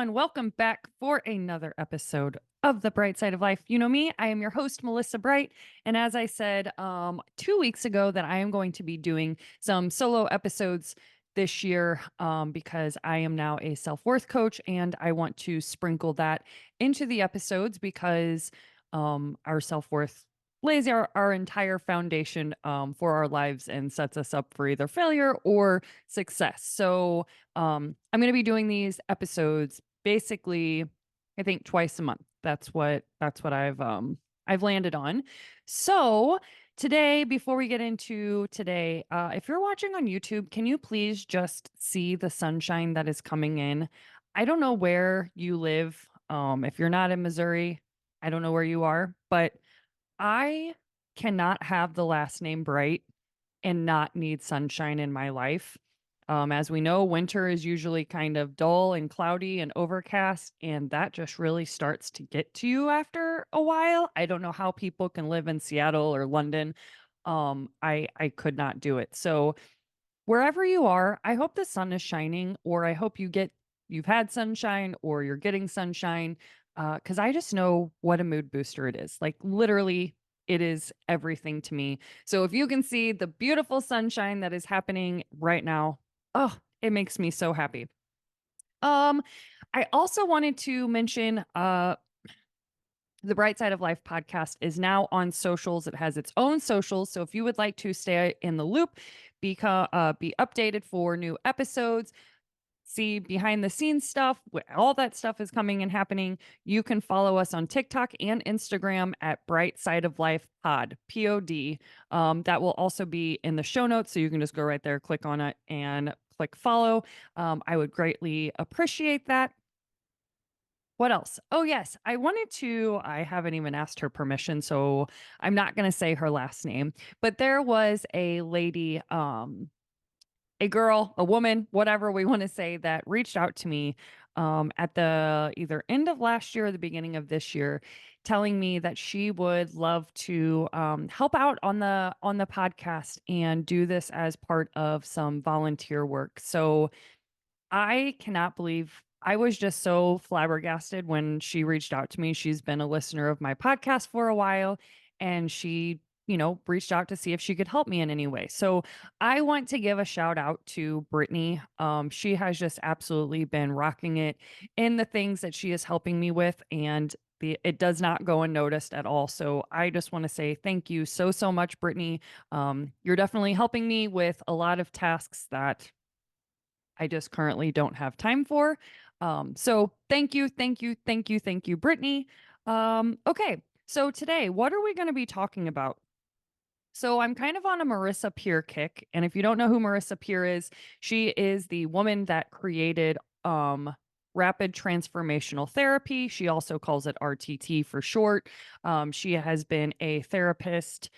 everyone. Welcome back for another episode of The Bright Side of Life. You know me, I am your host, Melissa Bright. And as I said 2 weeks ago, that I am going to be doing some solo episodes this year because I am now a self worth coach and I want to sprinkle that into the episodes because our self worth lays our entire foundation for our lives and sets us up for either failure or success. So, I'm going to be doing these episodes basically, I think twice a month. That's what I've landed on. So today, before we get into today, if you're watching on YouTube, can you please just see the sunshine that is coming in? I don't know where you live. If you're not in Missouri, I don't know where you are, but I cannot have the last name Bright and not need sunshine in my life. As we know, winter is usually kind of dull and cloudy and overcast, and that just really starts to get to you after a while. I don't know how people can live in Seattle or London. I could not do it. So wherever you are, I hope the sun is shining, or I hope you've had sunshine or you're getting sunshine. Because I just know what a mood booster it is. Like literally, it is everything to me. So if you can see the beautiful sunshine that is happening right now, oh, it makes me so happy. Um, I also wanted to mention the Bright Side of Life podcast is now on socials. It has its own socials. So if you would like to stay in the loop, be updated for new episodes, see behind the scenes stuff, all that stuff is coming and happening. You can follow us on TikTok and Instagram at Bright Side of Life Pod, POD. That will also be in the show notes. So you can just go right there, click on it, and click follow. I would greatly appreciate that. What else? Oh, yes. I haven't even asked her permission, so I'm not going to say her last name, but there was a lady, a girl, a woman, whatever we want to say, that reached out to me at the either end of last year or the beginning of this year, telling me that she would love to help out on the podcast and do this as part of some volunteer work. So I cannot believe I was just so flabbergasted when she reached out to me. She's been a listener of my podcast for a while and she, reached out to see if she could help me in any way. So I want to give a shout out to Brittany. She has just absolutely been rocking it in the things that she is helping me with, and it does not go unnoticed at all. So I just want to say thank you so much, Brittany. You're definitely helping me with a lot of tasks that I just currently don't have time for. So thank you, Brittany. Okay, so today, what are we going to be talking about? So I'm kind of on a Marissa Peer kick, and if you don't know who Marissa Peer is, she is the woman that created rapid transformational therapy. She also calls it RTT for short. She has been a therapist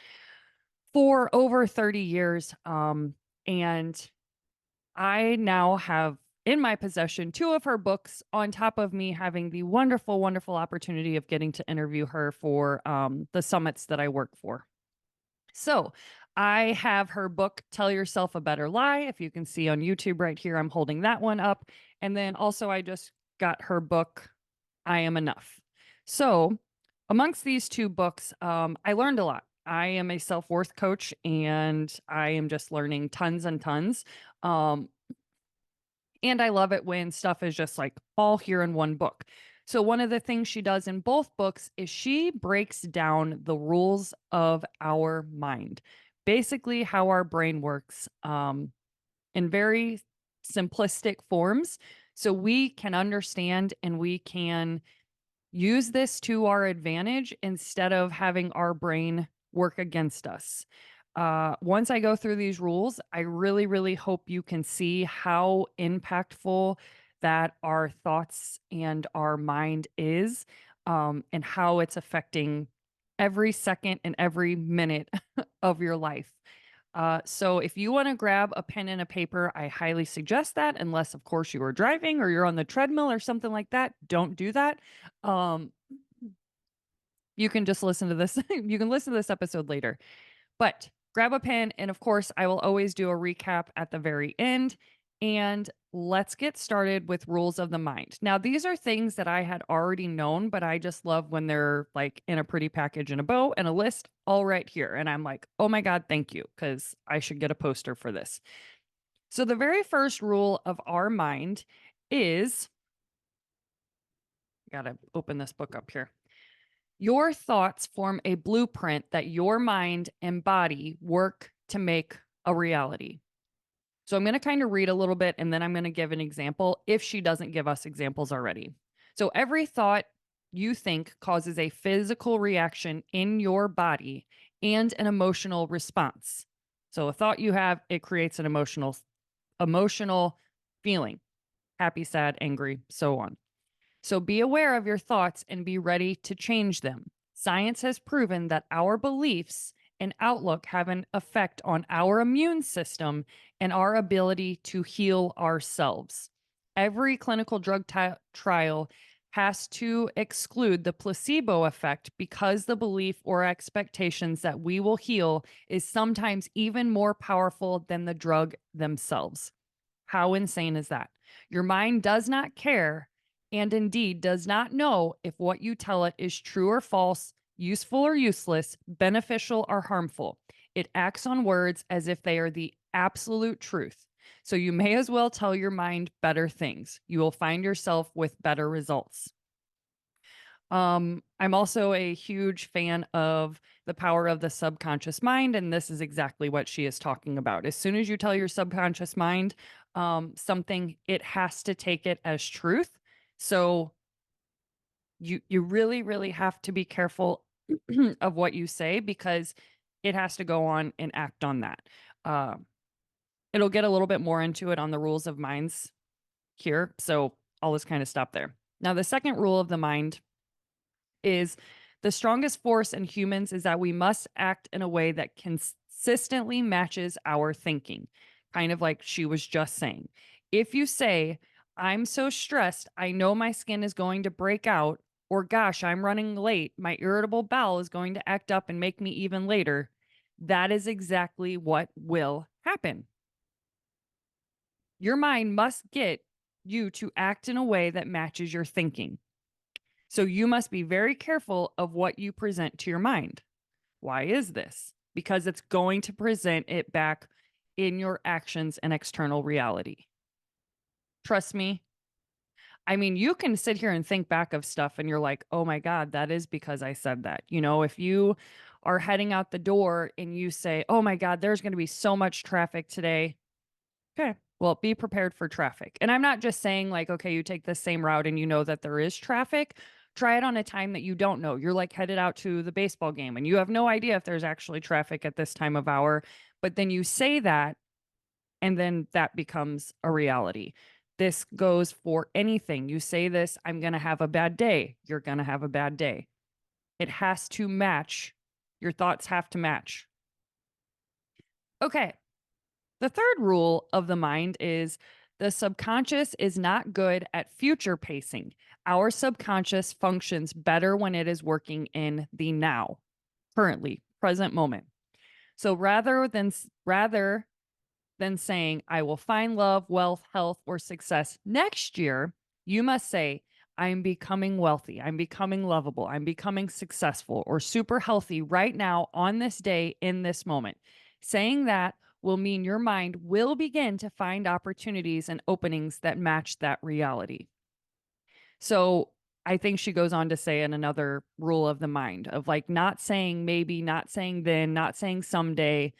for over 30 years, and I now have in my possession two of her books, on top of me having the wonderful, wonderful opportunity of getting to interview her for the summits that I work for. So I have her book, Tell Yourself a Better Lie. If you can see on YouTube right here, I'm holding that one up. And then also, I just got her book, I Am Enough. So amongst these two books, I learned a lot. I am a self worth coach and I am just learning tons and tons. Um, and I love it when stuff is just like all here in one book. So, one of the things she does in both books is she breaks down the rules of our mind, basically, how our brain works in very simplistic forms. So, we can understand and we can use this to our advantage instead of having our brain work against us. Once I go through these rules, I really, really hope you can see how impactful that our thoughts and our mind is, and how it's affecting every second and every minute of your life. So if you want to grab a pen and a paper, I highly suggest that, unless, of course, you are driving or you're on the treadmill or something like that. Don't do that. Um, you can just listen to this. You can listen to this episode later. But grab a pen, and of course, I will always do a recap at the very end. And let's get started with rules of the mind. Now, these are things that I had already known, but I just love when they're like in a pretty package and a bow and a list all right here. And I'm like, oh my God, thank you, because I should get a poster for this. So, the very first rule of our mind is got to open this book up here. Your thoughts form a blueprint that your mind and body work to make a reality. So I'm going to kind of read a little bit and then I'm going to give an example if she doesn't give us examples already. So every thought you think causes a physical reaction in your body and an emotional response. So a thought you have, it creates an emotional feeling, happy, sad, angry, so on. So be aware of your thoughts and be ready to change them. Science has proven that our beliefs and outlook have an effect on our immune system and our ability to heal ourselves. Every clinical drug trial has to exclude the placebo effect because the belief or expectations that we will heal is sometimes even more powerful than the drug themselves. How insane is that? Your mind does not care and indeed does not know if what you tell it is true or false, useful or useless, beneficial or harmful. It acts on words as if they are the absolute truth. So you may as well tell your mind better things. You will find yourself with better results. I'm also a huge fan of the power of the subconscious mind, and this is exactly what she is talking about. As soon as you tell your subconscious mind something, it has to take it as truth. So you really have to be careful of what you say because it has to go on and act on that. Uh, it'll get a little bit more into it on the rules of minds here, so I'll just kind of stop there. Now, the second rule of the mind is the strongest force in humans is that we must act in a way that consistently matches our thinking, kind of like she was just saying. If you say, I'm so stressed, I know my skin is going to break out, or gosh, I'm running late, my irritable bowel is going to act up and make me even later, that is exactly what will happen. Your mind must get you to act in a way that matches your thinking. So you must be very careful of what you present to your mind. Why is this? Because it's going to present it back in your actions and external reality. Trust me. I mean, you can sit here and think back of stuff and you're like, oh my God, that is because I said that. You know, if you are heading out the door and you say, oh my God, there's going to be so much traffic today. Okay. Well, be prepared for traffic. And I'm not just saying, like, okay, you take the same route and you know that there is traffic. Try it on a time that you don't know. You're like headed out to the baseball game and you have no idea if there's actually traffic at this time of hour. But then you say that, and then that becomes a reality. This goes for anything. You say this, I'm going to have a bad day. You're going to have a bad day. It has to match. Your thoughts have to match. Okay. The third rule of the mind is the subconscious is not good at future pacing. Our subconscious functions better when it is working in the now, currently, present moment. So rather than saying I will find love, wealth, health, or success next year, you must say I'm becoming wealthy, I'm becoming lovable, I'm becoming successful or super healthy right now on this day in this moment. Saying that will mean your mind will begin to find opportunities and openings that match that reality. So I think she goes on to say in another rule of the mind of like not saying maybe, not saying then, not saying someday,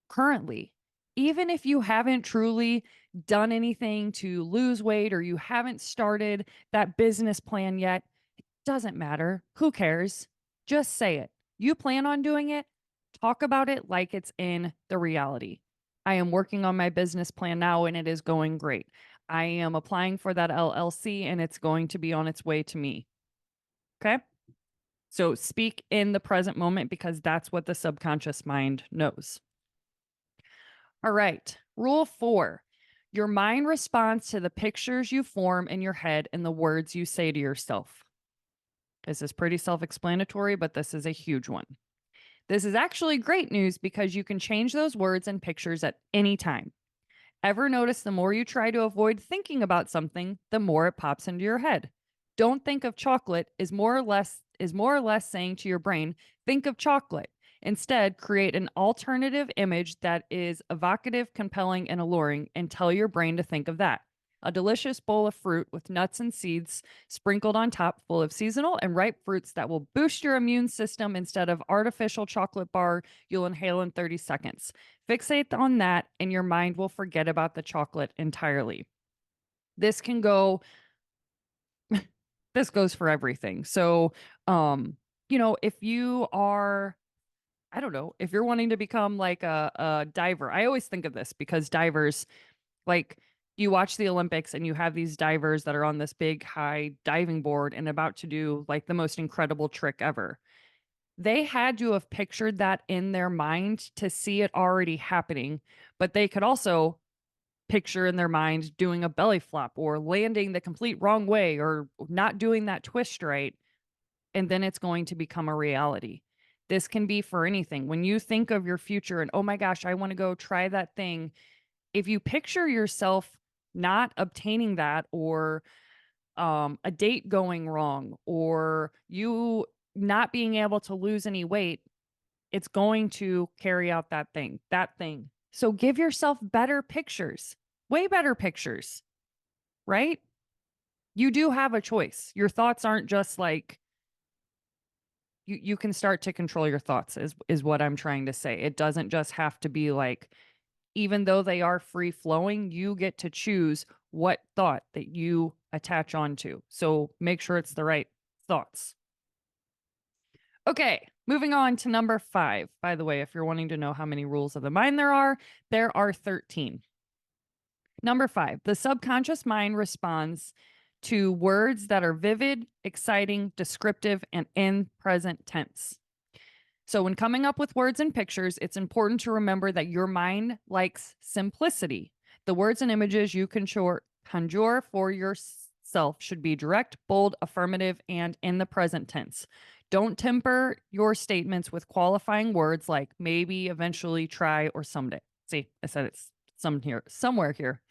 currently. Even if you haven't truly done anything to lose weight or you haven't started that business plan yet, it doesn't matter. Who cares? Just say it. You plan on doing it, talk about it like it's in the reality. I am working on my business plan now and it is going great. I am applying for that LLC and it's going to be on its way to me. Okay. So speak in the present moment because that's what the subconscious mind knows. All right. Rule 4. Your mind responds to the pictures you form in your head and the words you say to yourself. This is pretty self explanatory, but this is a huge one. This is actually great news because you can change those words and pictures at any time. Ever notice the more you try to avoid thinking about something, the more it pops into your head? Don't think of chocolate is more or less saying to your brain, think of chocolate. Instead, create an alternative image that is evocative, compelling, and alluring and tell your brain to think of that. A delicious bowl of fruit with nuts and seeds sprinkled on top, full of seasonal and ripe fruits that will boost your immune system instead of artificial chocolate bar you'll inhale in 30 seconds. Fixate on that, and your mind will forget about the chocolate entirely. This can go, this goes for everything. So, if you are, I don't know, if you're wanting to become like a diver, I always think of this because divers, like, you watch the Olympics and you have these divers that are on this big high diving board and about to do like the most incredible trick ever. They had to have pictured that in their mind to see it already happening, but they could also picture in their mind doing a belly flop or landing the complete wrong way or not doing that twist right, and then it's going to become a reality. This can be for anything. When you think of your future and, oh my gosh, I want to go try that thing, if you picture yourself not obtaining that, or a date going wrong, or you not being able to lose any weight, it's going to carry out that thing. So give yourself better pictures, way better pictures, right? You do have a choice. Your thoughts aren't just like, you can start to control your thoughts is what I'm trying to say. It doesn't just have to be like, even though they are free flowing, you get to choose what thought that you attach onto. So make sure it's the right thoughts. Okay, moving on to number 5. By the way, if you're wanting to know how many rules of the mind there are 13. Number 5, the subconscious mind responds to words that are vivid, exciting, descriptive, and in present tense. So, when coming up with words and pictures, it's important to remember that your mind likes simplicity. The words and images you conjure for yourself should be direct, bold, affirmative, and in the present tense. Don't temper your statements with qualifying words like maybe, eventually, try, or someday. See, I said it's somewhere here.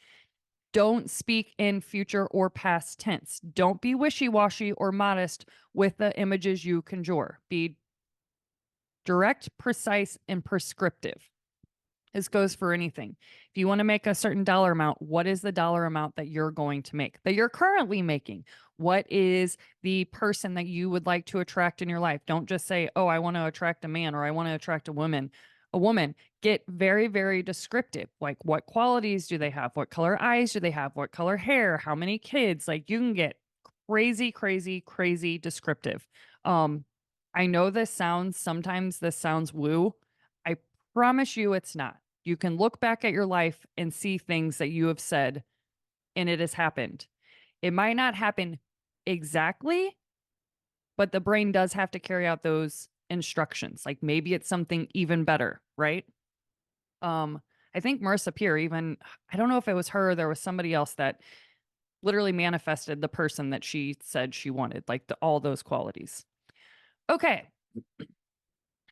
Don't speak in future or past tense. Don't be wishy washy or modest with the images you conjure. Be direct, precise, and prescriptive. This goes for anything. If you want to make a certain dollar amount, what is the dollar amount that you're going to make, that you're currently making? What is the person that you would like to attract in your life? Don't just say, oh, I want to attract a man or I want to attract a woman. A woman, get very, very descriptive. Like, what qualities do they have? What color eyes do they have? What color hair? How many kids? Like, you can get crazy, crazy, crazy descriptive. Um, I know sometimes this sounds woo. I promise you it's not. You can look back at your life and see things that you have said and it has happened. It might not happen exactly, but the brain does have to carry out those instructions. Like, maybe it's something even better, right? Um, I think Marissa Peer, even, I don't know if it was her or there was somebody else that literally manifested the person that she said she wanted, like all those qualities. Okay.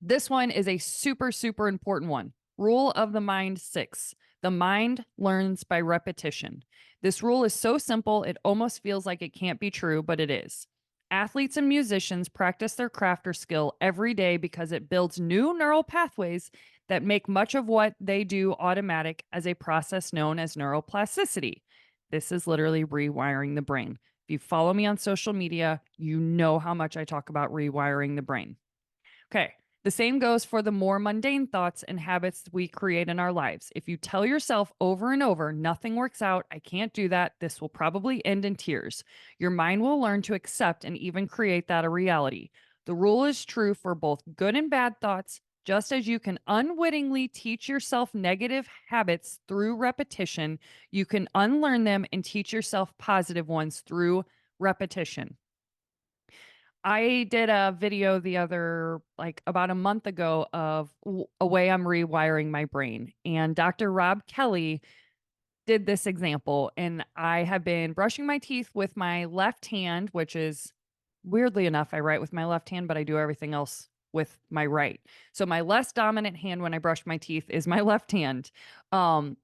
This one is a super, super important one. Rule of the mind 6. The mind learns by repetition. This rule is so simple, it almost feels like it can't be true, but it is. Athletes and musicians practice their craft or skill every day because it builds new neural pathways that make much of what they do automatic as a process known as neuroplasticity. This is literally rewiring the brain. If you follow me on social media, you know how much I talk about rewiring the brain. Okay. The same goes for the more mundane thoughts and habits we create in our lives. If you tell yourself over and over, nothing works out, I can't do that, this will probably end in tears, your mind will learn to accept and even create that a reality. The rule is true for both good and bad thoughts. Just as you can unwittingly teach yourself negative habits through repetition, you can unlearn them and teach yourself positive ones through repetition. I did a video like about a month ago of a way I'm rewiring my brain. And Dr. Rob Kelly did this example. And I have been brushing my teeth with my left hand, which is weirdly enough, I write with my left hand, but I do everything else with my right. So my less dominant hand when I brush my teeth is my left hand. Um,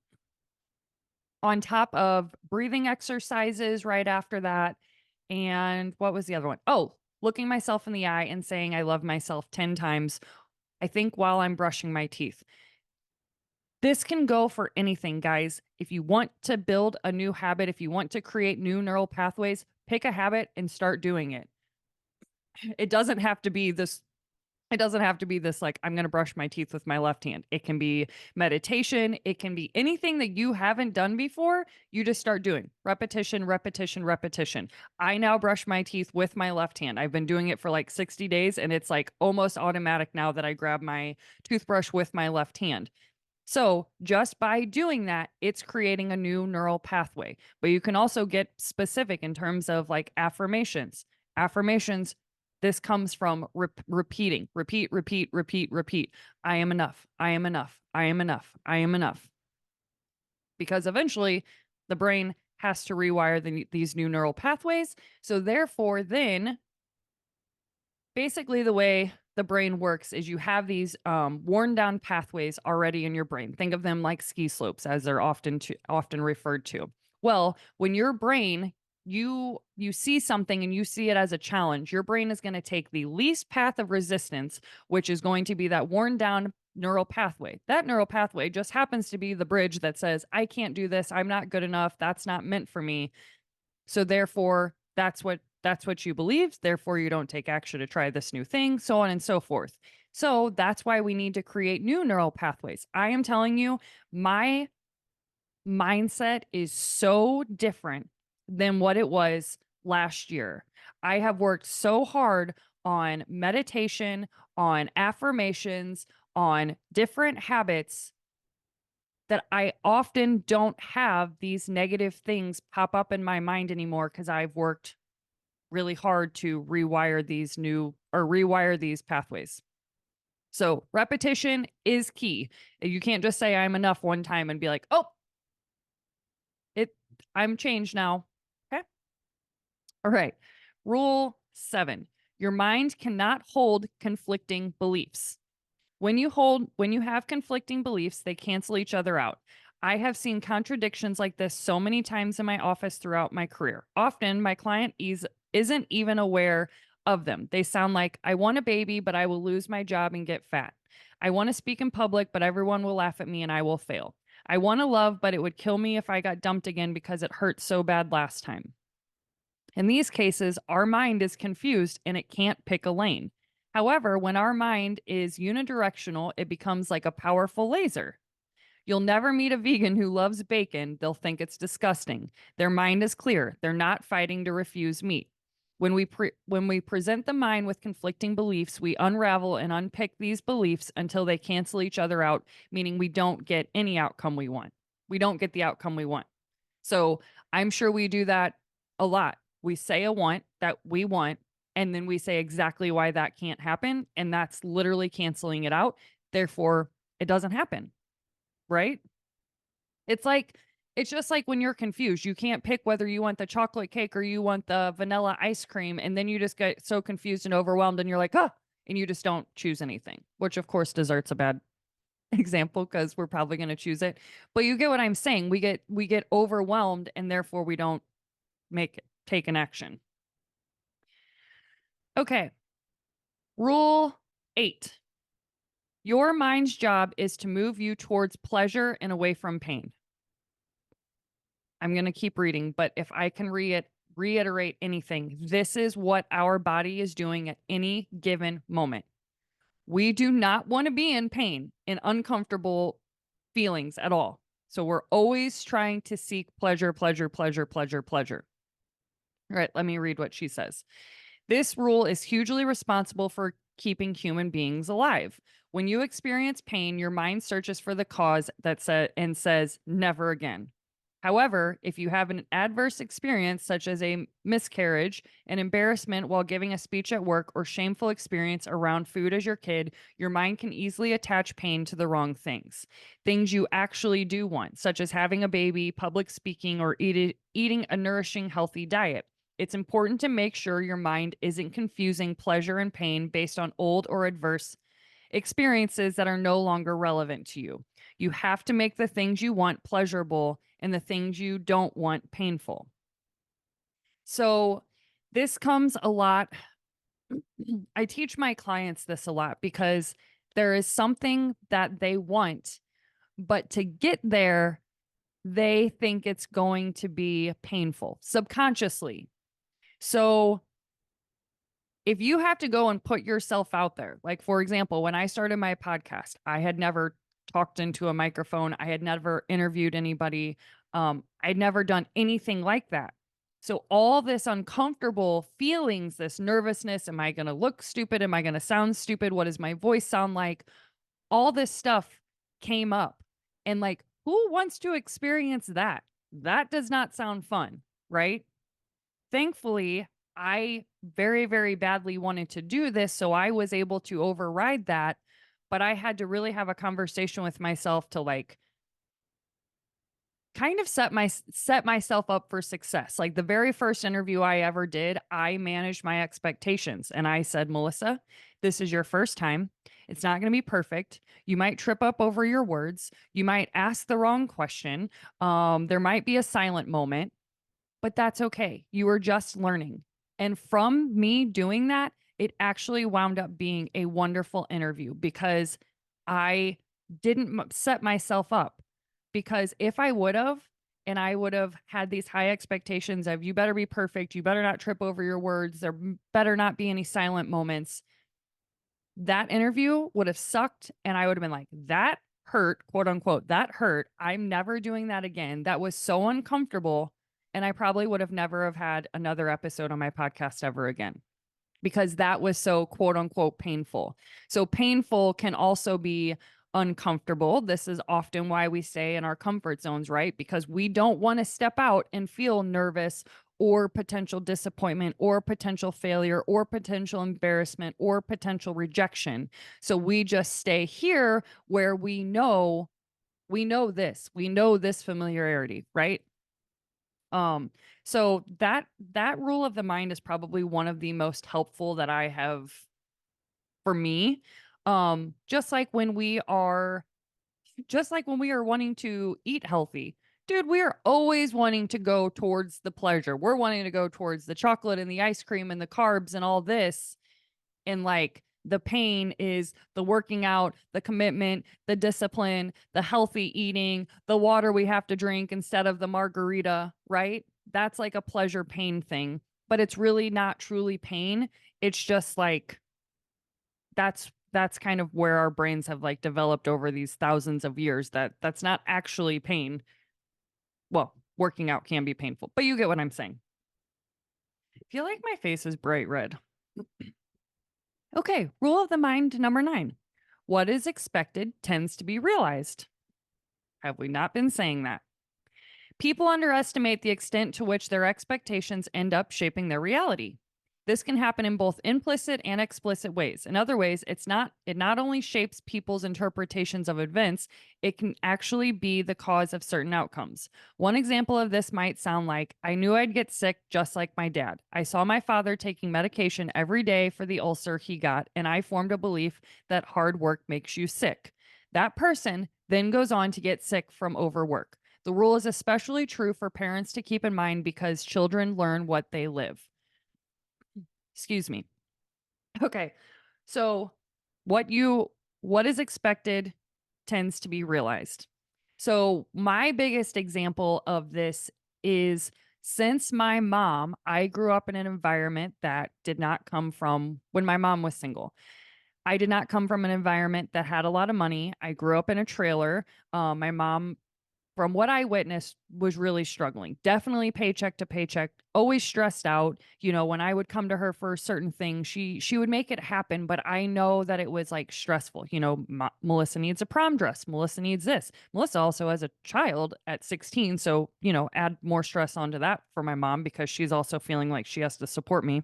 on top of breathing exercises right after that. And what was the other one? Oh, looking myself in the eye and saying I love myself 10 times, I think while I'm brushing my teeth. This can go for anything, guys. If you want to build a new habit, if you want to create new neural pathways, pick a habit and start doing it. It doesn't have to be this it doesn't have to be this like I'm going to brush my teeth with my left hand. It can be meditation, it can be anything that you haven't done before, you just start doing. Repetition, repetition, repetition. I now brush my teeth with my left hand. I've been doing it for like 60 days and it's like almost automatic now that I grab my toothbrush with my left hand. So, just by doing that, it's creating a new neural pathway. But you can also get specific in terms of like affirmations. Affirmations, this comes from repeating, repeat, repeat, repeat, repeat. I am enough. I am enough. I am enough. I am enough. Because eventually the brain has to rewire these new neural pathways. So, therefore, then basically the way the brain works is you have these worn down pathways already in your brain. Think of them like ski slopes as they're often referred to. Well, when your brain you see something and you see it as a challenge, your brain is going to take the least path of resistance, which is going to be that worn down neural pathway. That neural pathway just happens to be the bridge that says I can't do this, I'm not good enough, that's not meant for me. So therefore, that's what you believe. Therefore, you don't take action to try this new thing, so on and so forth. So that's why we need to create new neural pathways. I am telling you, my mindset is so different than what it was last year. I have worked so hard on meditation, on affirmations, on different habits that I often don't have these negative things pop up in my mind anymore because I've worked really hard to rewire these pathways. So repetition is key. You can't just say I'm enough one time and be like, "Oh, it I'm changed now." Okay? All right. Rule 7. Your mind cannot hold conflicting beliefs. When you have conflicting beliefs, they cancel each other out. I have seen contradictions like this so many times in my office throughout my career. Often my client isn't even aware of them. They sound like I want a baby, but I will lose my job and get fat. I want to speak in public, but everyone will laugh at me and I will fail. I want to love, but it would kill me if I got dumped again because it hurt so bad last time. In these cases, our mind is confused and it can't pick a lane. However, when our mind is unidirectional, it becomes like a powerful laser. You'll never meet a vegan who loves bacon. They'll think it's disgusting. Their mind is clear. They're not fighting to refuse meat. When we present the mind with conflicting beliefs, we unravel and unpick these beliefs until they cancel each other out, meaning we don't get any outcome we want. We don't get the outcome we want. So I'm sure we do that a lot. We say a want that we want, and then we say exactly why that can't happen. And that's literally canceling it out. Therefore, it doesn't happen. Right? It's like, it's just like when you're confused, you can't pick whether you want the chocolate cake or you want the vanilla ice cream. And then you just get so confused and overwhelmed and you're like, oh, and you just don't choose anything, which of course dessert's a bad example because we're probably going to choose it. But you get what I'm saying. We get overwhelmed and therefore we don't take an action. Okay. Rule 8. Your mind's job is to move you towards pleasure and away from pain. I'm going to keep reading, but if I can reiterate anything, this is what our body is doing at any given moment. We do not want to be in pain and uncomfortable feelings at all. So we're always trying to seek pleasure, pleasure, pleasure, pleasure, pleasure. All right, let me read what she says. This rule is hugely responsible for keeping human beings alive. When you experience pain, your mind searches for the cause and says, never again. However, if you have an adverse experience, such as a miscarriage, an embarrassment while giving a speech at work, or shameful experience around food as your kid, your mind can easily attach pain to the wrong things. Things you actually do want, such as having a baby, public speaking, or eating a nourishing, healthy diet. It's important to make sure your mind isn't confusing pleasure and pain based on old or adverse experiences that are no longer relevant to you. You have to make the things you want pleasurable and the things you don't want painful. So this comes a lot. I teach my clients this a lot because there is something that they want, but to get there, they think it's going to be painful subconsciously. So if you have to go and put yourself out there, like for example, when I started my podcast, I had never talked into a microphone, I had never interviewed anybody, I'd never done anything like that. So all this uncomfortable feelings, this nervousness, am I going to look stupid? Am I going to sound stupid? What does my voice sound like? All this stuff came up. And like, who wants to experience that? That does not sound fun, right? Thankfully, I very, very badly wanted to do this. So I was able to override that. But I had to really have a conversation with myself to like kind of set myself up for success. Like the very first interview I ever did, I managed my expectations and I said, "Melissa, this is your first time. It's not going to be perfect. You might trip up over your words. You might ask the wrong question. There might be a silent moment, but that's okay. You were just learning." And from me doing that, it actually wound up being a wonderful interview because I didn't set myself up. Because if I would have, and I would have had these high expectations of you better be perfect, you better not trip over your words, there better not be any silent moments, that interview would have sucked. And I would have been like, that hurt, quote unquote, that hurt. I'm never doing that again. That was so uncomfortable. And I probably would have never have had another episode on my podcast ever again because that was so quote unquote painful. So painful can also be uncomfortable. This is often why we stay in our comfort zones, right? Because we don't want to step out and feel nervous or potential disappointment or potential failure or potential embarrassment or potential rejection. So we just stay here where we know this familiarity, right? Um, so that rule of the mind is probably one of the most helpful that I have for me. Just like when we are wanting to eat healthy. Dude, we are always wanting to go towards the pleasure. We're wanting to go towards the chocolate and the ice cream and the carbs and all this. And like the pain is the working out, the commitment, the discipline, the healthy eating, the water we have to drink instead of the margarita, right? That's like a pleasure pain thing, but it's really not truly pain. It's just like that's kind of where our brains have like developed over these thousands of years that that's not actually pain. Well, working out can be painful, but you get what I'm saying. I feel like my face is bright red. Okay, rule of the mind number 9. What is expected tends to be realized. Have we not been saying that? People underestimate the extent to which their expectations end up shaping their reality. This can happen in both implicit and explicit ways. In other ways, it not only shapes people's interpretations of events, it can actually be the cause of certain outcomes. One example of this might sound like I knew I'd get sick just like my dad. I saw my father taking medication every day for the ulcer he got, and I formed a belief that hard work makes you sick. That person then goes on to get sick from overwork. The rule is especially true for parents to keep in mind because children learn what they live. Excuse me. Okay. So what is expected tends to be realized. So my biggest example of this is since my mom, I grew up in an environment that did not come from when my mom was single. I did not come from an environment that had a lot of money. I grew up in a trailer. My mom, from what I witnessed, was really struggling. Definitely paycheck to paycheck, always stressed out. You know, when I would come to her for certain things, she would make it happen, but I know that it was like stressful. You know, Melissa needs a prom dress. Melissa needs this. Melissa also has a child at 16, so, you know, add more stress onto that for my mom because she's also feeling like she has to support me.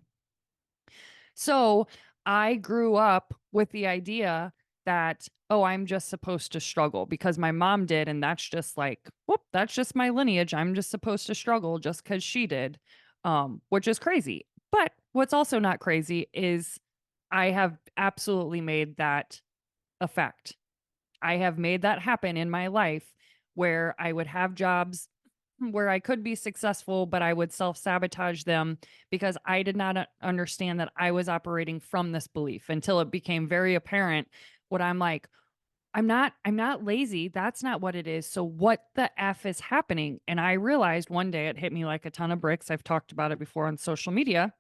So, I grew up with the idea that, oh, I'm just supposed to struggle because my mom did. And that's just like, whoop, that's just my lineage. I'm just supposed to struggle just because she did, which is crazy. But what's also not crazy is I have absolutely made that a fact. I have made that happen in my life where I would have jobs. where I could be successful, but I would self sabotage them because I did not understand that I was operating from this belief until it became very apparent what I'm like, I'm not lazy. That's not what it is. So what the F is happening? And I realized one day it hit me like a ton of bricks. I've talked about it before on social media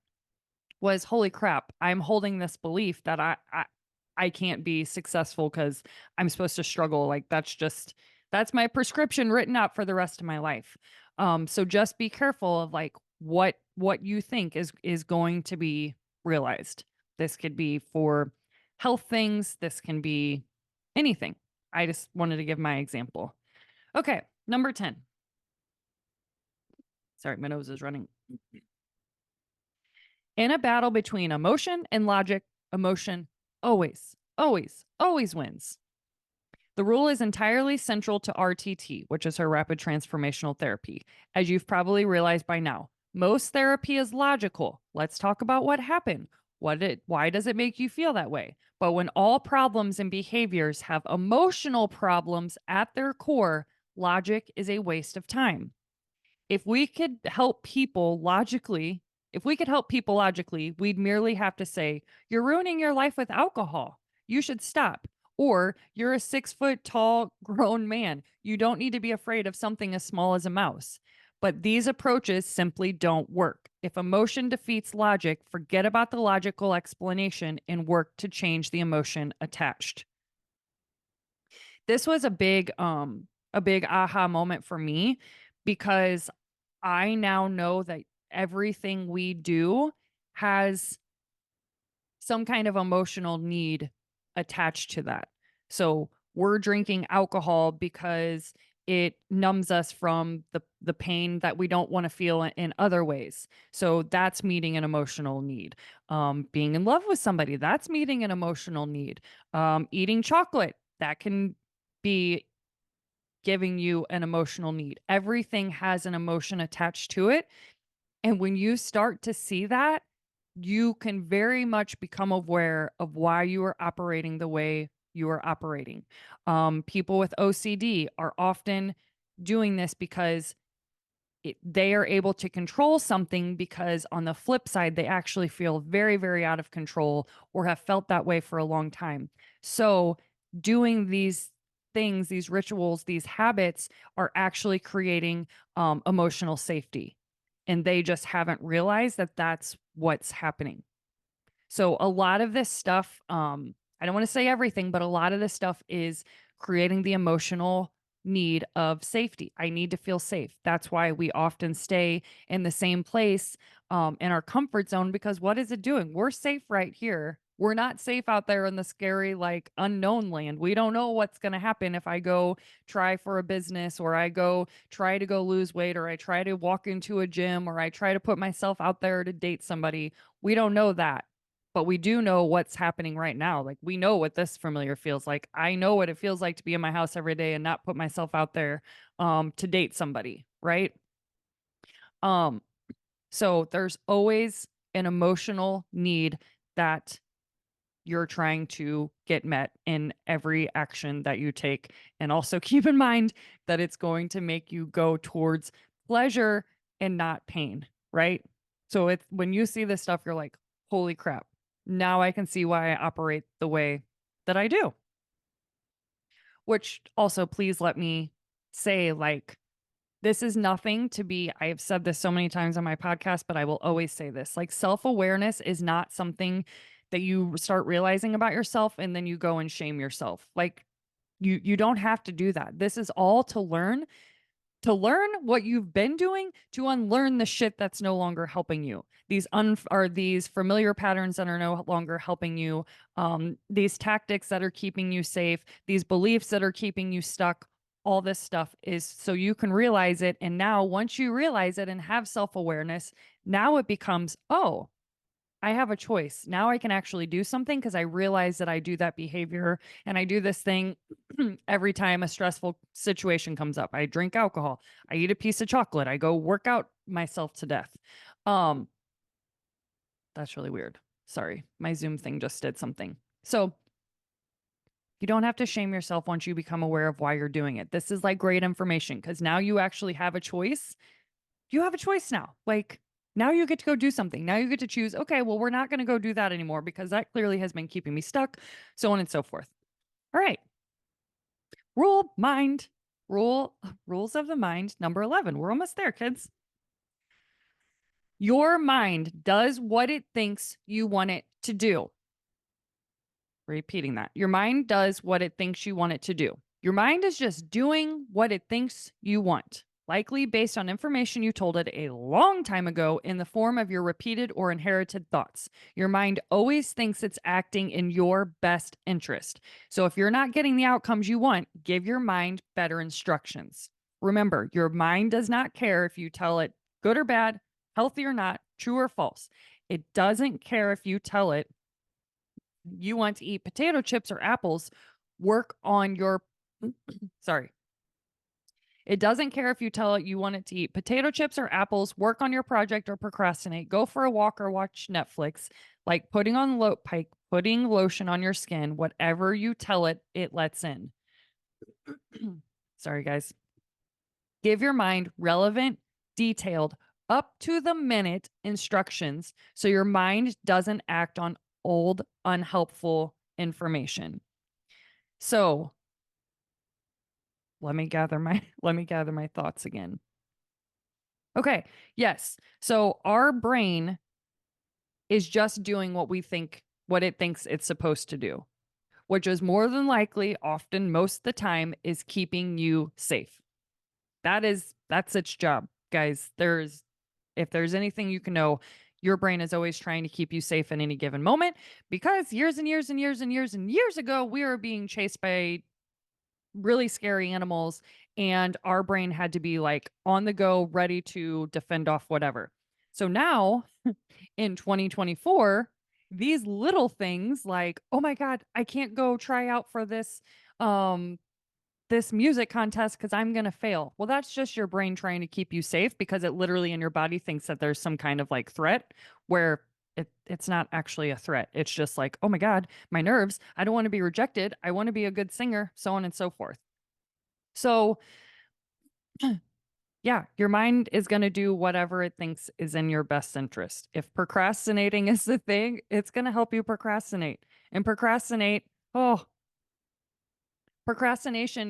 was holy crap, I'm holding this belief that I can't be successful because I'm supposed to struggle. Like that's my prescription written up for the rest of my life. So just be careful of like what you think is going to be realized. This could be for health things, this can be anything. I just wanted to give my example. Okay, number 10. Sorry, my nose is running. In a battle between emotion and logic, emotion always wins. The rule is entirely central to RTT, which is her rapid transformational therapy. As you've probably realized by now, most therapy is logical. Let's talk about what happened. Why does it make you feel that way? But when all problems and behaviors have emotional problems at their core, logic is a waste of time. If we could help people logically, if we could help people logically, we'd merely have to say, "You're ruining your life with alcohol. You should stop." Or, "You're a 6 foot tall grown man. You don't need to be afraid of something as small as a mouse." But these approaches simply don't work. If emotion defeats logic, forget about the logical explanation and work to change the emotion attached. This was a big aha moment for me because I now know that everything we do has some kind of emotional need attached to that. So we're drinking alcohol because it numbs us from the pain that we don't want to feel in other ways. So that's meeting an emotional need. Being in love with somebody, that's meeting an emotional need. Eating chocolate, that can be giving you an emotional need. Everything has an emotion attached to it. And when you start to see that, you can very much become aware of why you are operating the way you are operating. People with OCD are often doing this because they are able to control something because on the flip side, they actually feel very, very out of control or have felt that way for a long time. So, doing these things, these rituals, these habits are actually creating emotional safety. And they just haven't realized that that's what's happening. So a lot of this stuff, I don't want to say everything, but a lot of this stuff is creating the emotional need of safety. I need to feel safe. That's why we often stay in the same place in our comfort zone because what is it doing? We're safe right here. We're not safe out there in the scary, like unknown land. We don't know what's going to happen if I go try for a business or I go try to go lose weight or I try to walk into a gym or I try to put myself out there to date somebody. We don't know that, but we do know what's happening right now. Like we know what this familiar feels like. I know what it feels like to be in my house every day and not put myself out there to date somebody, right? Um so there's always an emotional need that you're trying to get met in every action that you take. And also keep in mind that it's going to make you go towards pleasure and not pain, right? So it's when you see this stuff, you're like, holy crap. Now I can see why I operate the way that I do. Which also, please let me say, like, this is nothing to be, I have said this so many times on my podcast, but I will always say this. Like self-awareness is not something that you start realizing about yourself and then you go and shame yourself. Like you don't have to do that. This is all to learn what you've been doing to unlearn the shit that's no longer helping you. These familiar patterns that are no longer helping you, these tactics that are keeping you safe, these beliefs that are keeping you stuck. All this stuff is so you can realize it. And now, once you realize it and have self awareness, now it becomes, oh, I have a choice. Now I can actually do something because I realize that I do that behavior and I do this thing every time a stressful situation comes up. I drink alcohol. I eat a piece of chocolate. I go work out myself to death. Um, that's really weird. Sorry. My Zoom thing just did something. So You don't have to shame yourself once you become aware of why you're doing it. This is like great information because now you actually have a choice. You have a choice now. Like now you get to go do something. Now you get to choose, okay, well, we're not going to go do that anymore because that clearly has been keeping me stuck, so on and so forth. All right. Rule mind. Rule rules of the mind number 11. We're almost there, kids. Your mind does what it thinks you want it to do. Repeating that. Your mind does what it thinks you want it to do. Your mind is just doing what it thinks you want, likely based on information you told it a long time ago in the form of your repeated or inherited thoughts. Your mind always thinks it's acting in your best interest. So if you're not getting the outcomes you want, give your mind better instructions. Remember, your mind does not care if you tell it good or bad, healthy or not, true or false. It doesn't care if you tell it you want to eat potato chips or apples, work on your sorry. It doesn't care if you tell it you want it to eat potato chips or apples, work on your project or procrastinate, go for a walk or watch Netflix, like putting lotion on your skin, whatever you tell it, it lets in. Sorry guys. Give your mind relevant, detailed, up to the minute instructions so your mind doesn't act on old, unhelpful information. So let me gather my thoughts again. Okay. Yes. So our brain is just doing what it thinks it's supposed to do, which is more than likely, often, most of the time, is keeping you safe. That's its job, guys. If there's anything you can know, your brain is always trying to keep you safe at any given moment because years and years and years and years and years ago, we were being chased by really scary animals and our brain had to be like on the go, ready to defend off whatever. So now in 2024, these little things like, oh my God, I can't go try out for um this music contest because I'm gonna fail. Well, that's just your brain trying to keep you safe because it literally in your body thinks that there's some kind of like threat where it's not actually a threat. It's just like, oh my God, my nerves. I don't want to be rejected. I want to be a good singer, so on and so forth. So yeah, your mind is going to do whatever it thinks is in your best interest. If procrastinating is the thing, it's going to help you procrastinate. And procrastination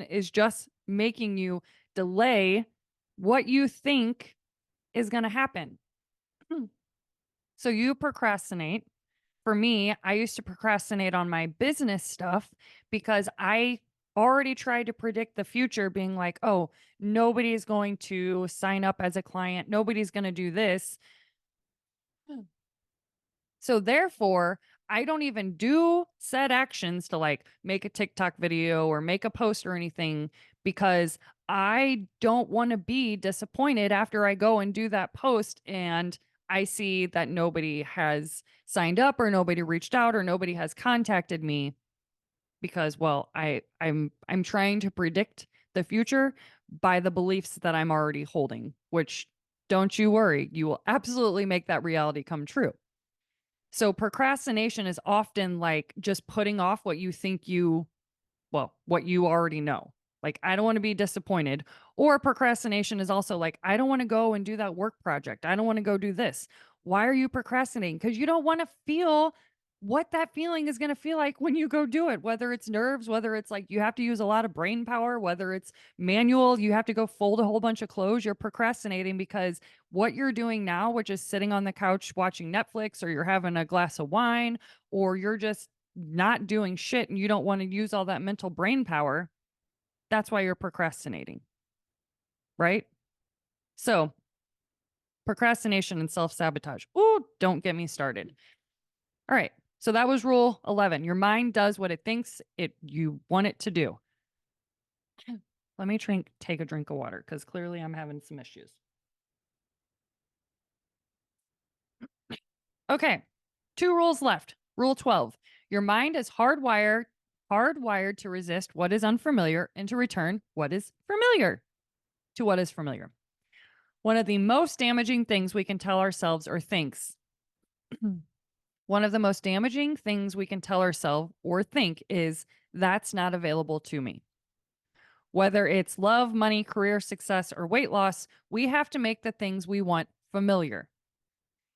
is just making you delay what you think is going to happen. So you procrastinate. For me, I used to procrastinate on my business stuff because I already tried to predict the future, being like, oh, nobody's going to sign up as a client. Nobody's going to do this. So therefore, I don't even do said actions to like make a TikTok video or make a post or anything because I don't want to be disappointed after I go and do that post and I see that nobody has signed up or nobody reached out or nobody has contacted me because well, I'm trying to predict the future by the beliefs that I'm already holding, which don't you worry, you will absolutely make that reality come true. So procrastination is often like just putting off what you already know. Like, I don't want to be disappointed. Or procrastination is also like, I don't want to go and do that work project. I don't want to go do this. Why are you procrastinating? Because you don't want to feel what that feeling is going to feel like when you go do it, whether it's nerves, whether it's like you have to use a lot of brain power, whether it's manual, you have to go fold a whole bunch of clothes. You're procrastinating because what you're doing now, which is sitting on the couch watching Netflix, or you're having a glass of wine, or you're just not doing shit and you don't want to use all that mental brain power, that's why you're procrastinating, right? So, procrastination and self sabotage. Ooh, don't get me started. All right. So that was rule 11. Your mind does what it thinks you want it to do. Let me take a drink of water because clearly I'm having some issues. Okay. 2 rules left. Rule 12. Your mind is hardwired to resist what is unfamiliar and to return what is familiar to what is familiar. One of the most damaging things we can tell ourselves or thinks One of the most damaging things we can tell ourselves or think is that's not available to me. Whether it's love, money, career success, or weight loss, we have to make the things we want familiar.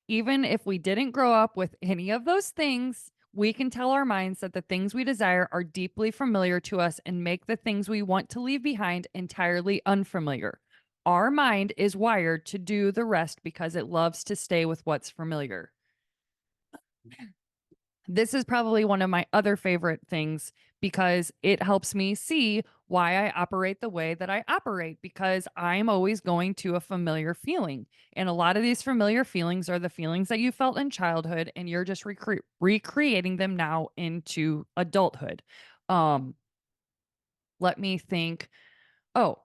Even if we didn't grow up with any of those things, we can tell our minds that the things we desire are deeply familiar to us and make the things we want to leave behind entirely unfamiliar. Our mind is wired to do the rest because it loves to stay with what's familiar. This is probably one of my other favorite things because it helps me see why I operate the way that I operate because I'm always going to a familiar feeling. And a lot of these familiar feelings are the feelings that you felt in childhood and you're just recreating them now into adulthood. Um let me think. Oh,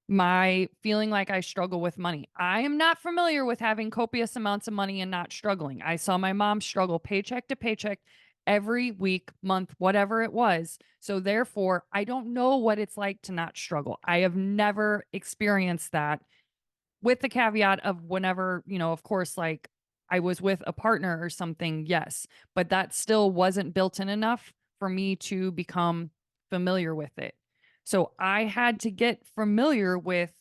my feeling like I struggle with money. I am not familiar with having copious amounts of money and not struggling. I saw my mom struggle paycheck to paycheck every week, month, whatever it was. So therefore, I don't know what it's like to not struggle. I have never experienced that with the caveat of whenever, of course, like I was with a partner or something, yes, but that still wasn't built in enough for me to become familiar with it. So I had to get familiar with,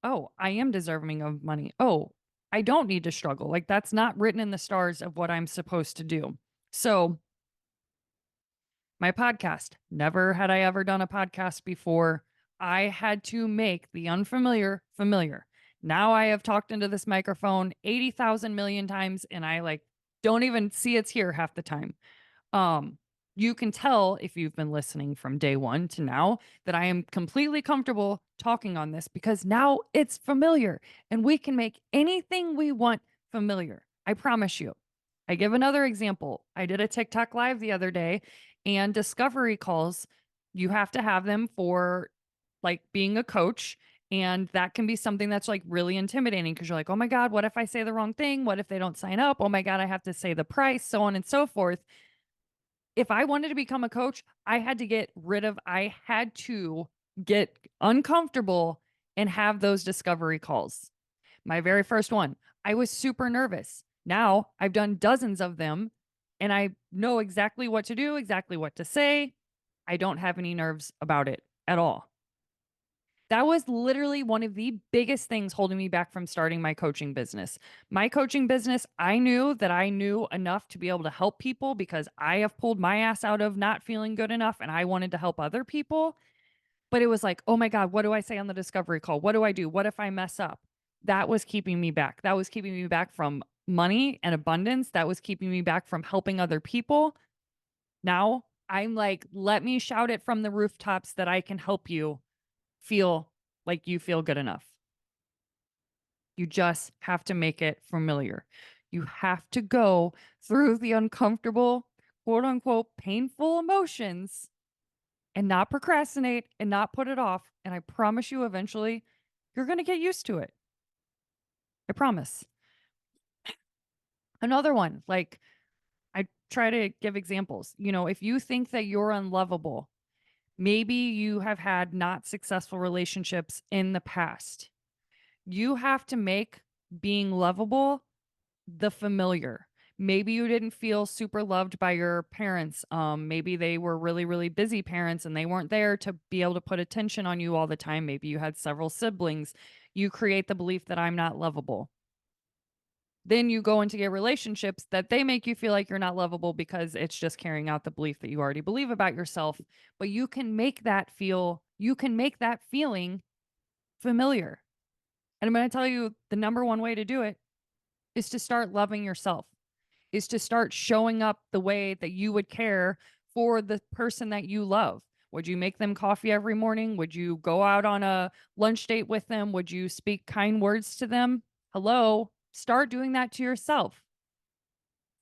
oh, I am deserving of money. Oh, I don't need to struggle. Like that's not written in the stars of what I'm supposed to do. So my podcast. Never had I ever done a podcast before. I had to make the unfamiliar familiar. Now I have talked into this microphone 80,000 million times and I like don't even see it's here half the time. Um, you can tell if you've been listening from day one to now that I am completely comfortable talking on this because now it's familiar and we can make anything we want familiar. I promise you. I give another example. I did a TikTok live the other day and discovery calls, you have to have them for like being a coach. And that can be something that's like really intimidating because you're like, oh my God, what if I say the wrong thing? What if they don't sign up? Oh my God, I have to say the price, so on and so forth. If I wanted to become a coach, I had to get uncomfortable and have those discovery calls. My very first one, I was super nervous. Now I've done dozens of them and I know exactly what to do, exactly what to say. I don't have any nerves about it at all. That was literally one of the biggest things holding me back from starting my coaching business. My coaching business, I knew that I knew enough to be able to help people because I have pulled my ass out of not feeling good enough and I wanted to help other people. But it was like, oh my God, what do I say on the discovery call? What do I do? What if I mess up? That was keeping me back. That was keeping me back from money and abundance. That was keeping me back from helping other people. Now I'm like, let me shout it from the rooftops that I can help you feel like you feel good enough. You just have to make it familiar. You have to go through the uncomfortable, quote unquote, painful emotions and not procrastinate and not put it off. And I promise you, eventually, you're going to get used to it. I promise. Another one, like I try to give examples. If you think that you're unlovable, maybe you have had not successful relationships in the past. You have to make being lovable the familiar. Maybe you didn't feel super loved by your parents. Maybe they were really, really busy parents and they weren't there to be able to put attention on you all the time. Maybe you had several siblings. You create the belief that I'm not lovable. Then you go into get relationships that they make you feel like you're not lovable because it's just carrying out the belief that you already believe about yourself. But you can make that feeling familiar. And I'm going to tell you the number one way to do it is to start loving yourself, is to start showing up the way that you would care for the person that you love. Would you make them coffee every morning? Would you go out on a lunch date with them? Would you speak kind words to them? Hello, start doing that to yourself.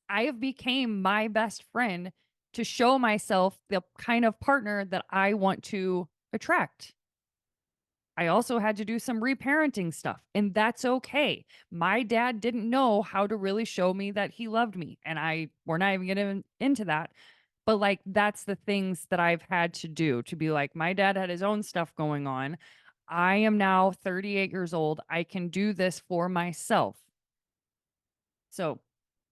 I have became my best friend to show myself the kind of partner that I want to attract. I also had to do some reparenting stuff, and that's okay. My dad didn't know how to really show me that he loved me, and we're not even getting into that. But like that's the things that I've had to do to be like my dad had his own stuff going on. I am now 38 years old. I can do this for myself. So,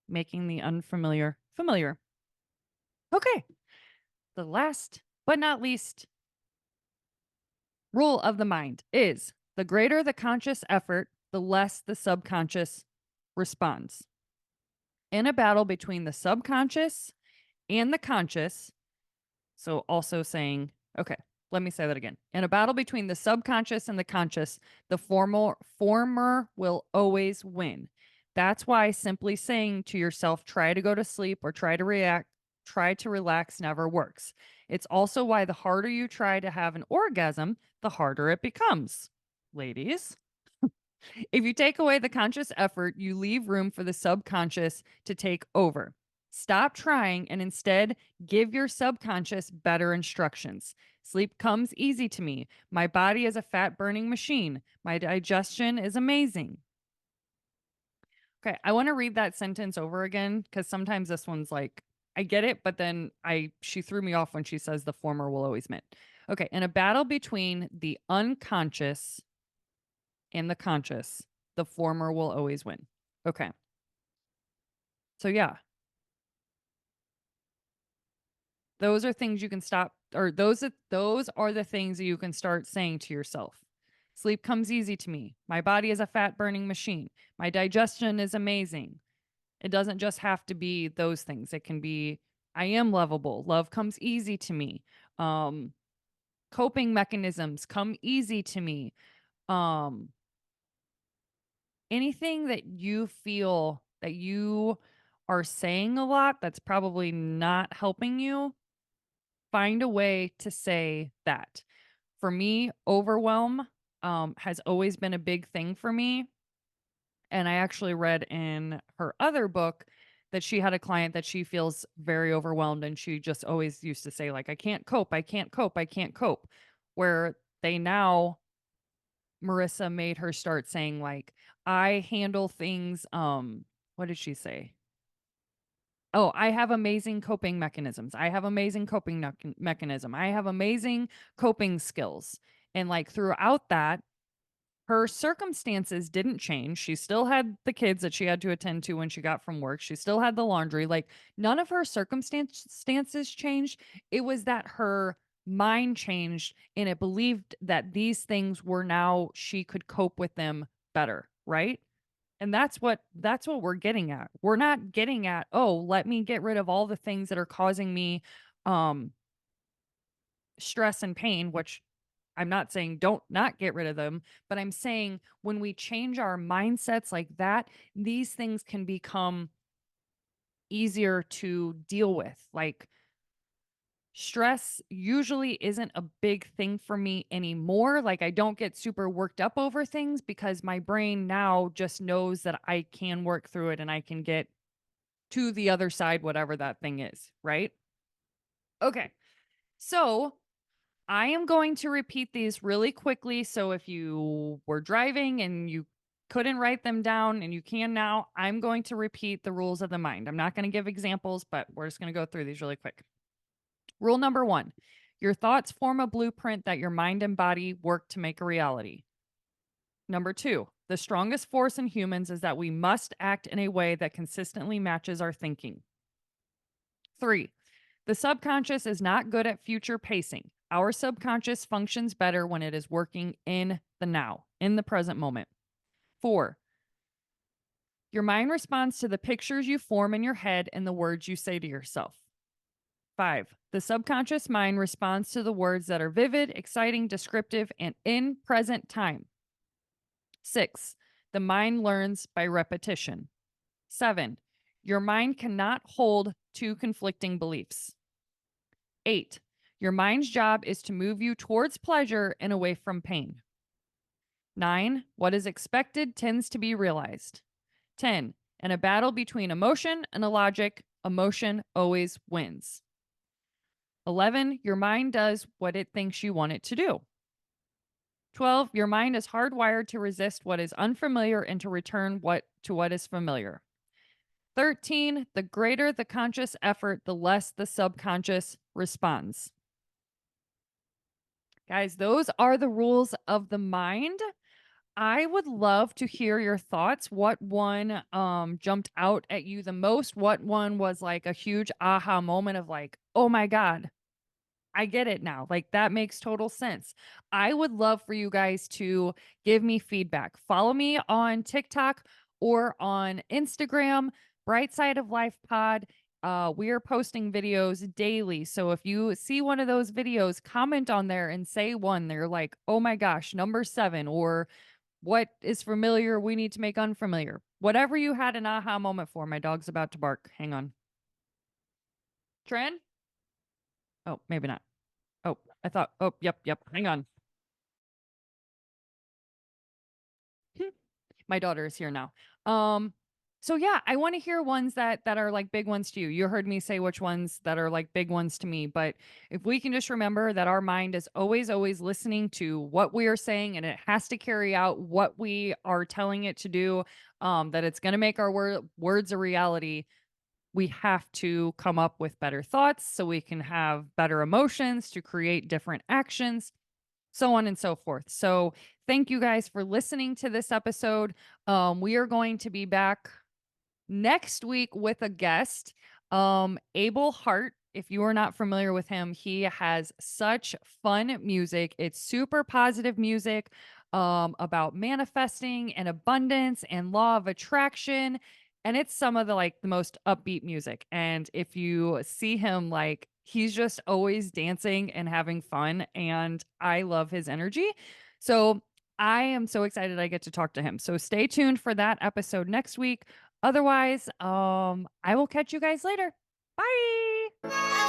making the unfamiliar familiar. Okay. The last but not least rule of the mind is the greater the conscious effort, the less the subconscious responds. In a battle between the subconscious and the conscious, so also saying, okay, let me say that again. In a battle between the subconscious and the conscious, the former will always win. That's why simply saying to yourself, try to go to sleep or try to relax never works. It's also why the harder you try to have an orgasm, the harder it becomes. Ladies, if you take away the conscious effort, you leave room for the subconscious to take over. Stop trying and instead give your subconscious better instructions. Sleep comes easy to me. My body is a fat burning machine. My digestion is amazing. Okay, I want to read that sentence over again because sometimes this one's like, I get it, but then she threw me off when she says the former will always win. Okay, in a battle between the unconscious and the conscious, the former will always win. Okay. So yeah, those are things you can stop or those are the things that you can start saying to yourself. Sleep comes easy to me. My body is a fat burning machine. My digestion is amazing. It doesn't just have to be those things. It can be I am lovable. Love comes easy to me. Um Coping mechanisms come easy to me. Um Anything that you feel that you are saying a lot that's probably not helping you, find a way to say that. For me, overwhelm has always been a big thing for me. And I actually read in her other book that she had a client that she feels very overwhelmed. And she just always used to say, like, I can't cope, I can't cope, I can't cope. Where they now, Marissa made her start saying, like, I handle things. What did she say? Oh, I have amazing coping mechanisms. I have amazing coping mechanism. I have amazing coping skills. And like throughout that, her circumstances didn't change. She still had the kids that she had to attend to when she got from work. She still had the laundry. Like none of her circumstances changed. It was that her mind changed and it believed that these things were now she could cope with them better, right? And that's what we're getting at. We're not getting at, "Oh, let me get rid of all the things that are causing me um stress and pain," which I'm not saying don't not get rid of them, but I'm saying when we change our mindsets like that, these things can become easier to deal with. Like stress usually isn't a big thing for me anymore. Like I don't get super worked up over things because my brain now just knows that I can work through it and I can get to the other side, whatever that thing is, right? Okay. So I am going to repeat these really quickly. So if you were driving and you couldn't write them down and you can now, I'm going to repeat the rules of the mind. I'm not going to give examples, but we're just going to go through these really quick. Rule number one, your thoughts form a blueprint that your mind and body work to make a reality. Number two, the strongest force in humans is that we must act in a way that consistently matches our thinking. Three, the subconscious is not good at future pacing. Our subconscious functions better when it is working in the now, in the present moment. Four, your mind responds to the pictures you form in your head and the words you say to yourself. Five, the subconscious mind responds to the words that are vivid, exciting, descriptive, and in present time. Six, the mind learns by repetition. Seven, your mind cannot hold two conflicting beliefs. Eight, your mind's job is to move you towards pleasure and away from pain. Nine, what is expected tends to be realized. 10, in a battle between emotion and a logic, emotion always wins. 11, your mind does what it thinks you want it to do. 12, your mind is hardwired to resist what is unfamiliar and to return to what is familiar. 13, the greater the conscious effort, the less the subconscious responds. Guys, those are the rules of the mind. I would love to hear your thoughts. What one jumped out at you the most? What one was like a huge aha moment of like, "Oh my god, I get it now. Like that makes total sense." I would love for you guys to give me feedback. Follow me on TikTok or on Instagram, Bright Side of Life Pod. We are posting videos daily. So if you see one of those videos, comment on there and say one. They're like, oh my gosh, number 7, or what is familiar, we need to make unfamiliar. Whatever you had an aha moment for. My dog's about to bark. Hang on. Tren? Oh, maybe not. Oh, I thought, oh, yep, yep. Hang on. My daughter is here now. Um, so yeah, I want to hear ones that are like big ones to you. You heard me say which ones that are like big ones to me, but if we can just remember that our mind is always listening to what we are saying and it has to carry out what we are telling it to do, that it's going to make our words a reality. We have to come up with better thoughts so we can have better emotions to create different actions, so on and so forth. So, thank you guys for listening to this episode. We are going to be back next week with a guest, Abel Hart. If you are not familiar with him, he has such fun music. It's super positive music, about manifesting and abundance and law of attraction. And it's some of the like the most upbeat music. And if you see him, like he's just always dancing and having fun. And I love his energy. So I am so excited I get to talk to him. So stay tuned for that episode next week. Otherwise, I will catch you guys later. Bye.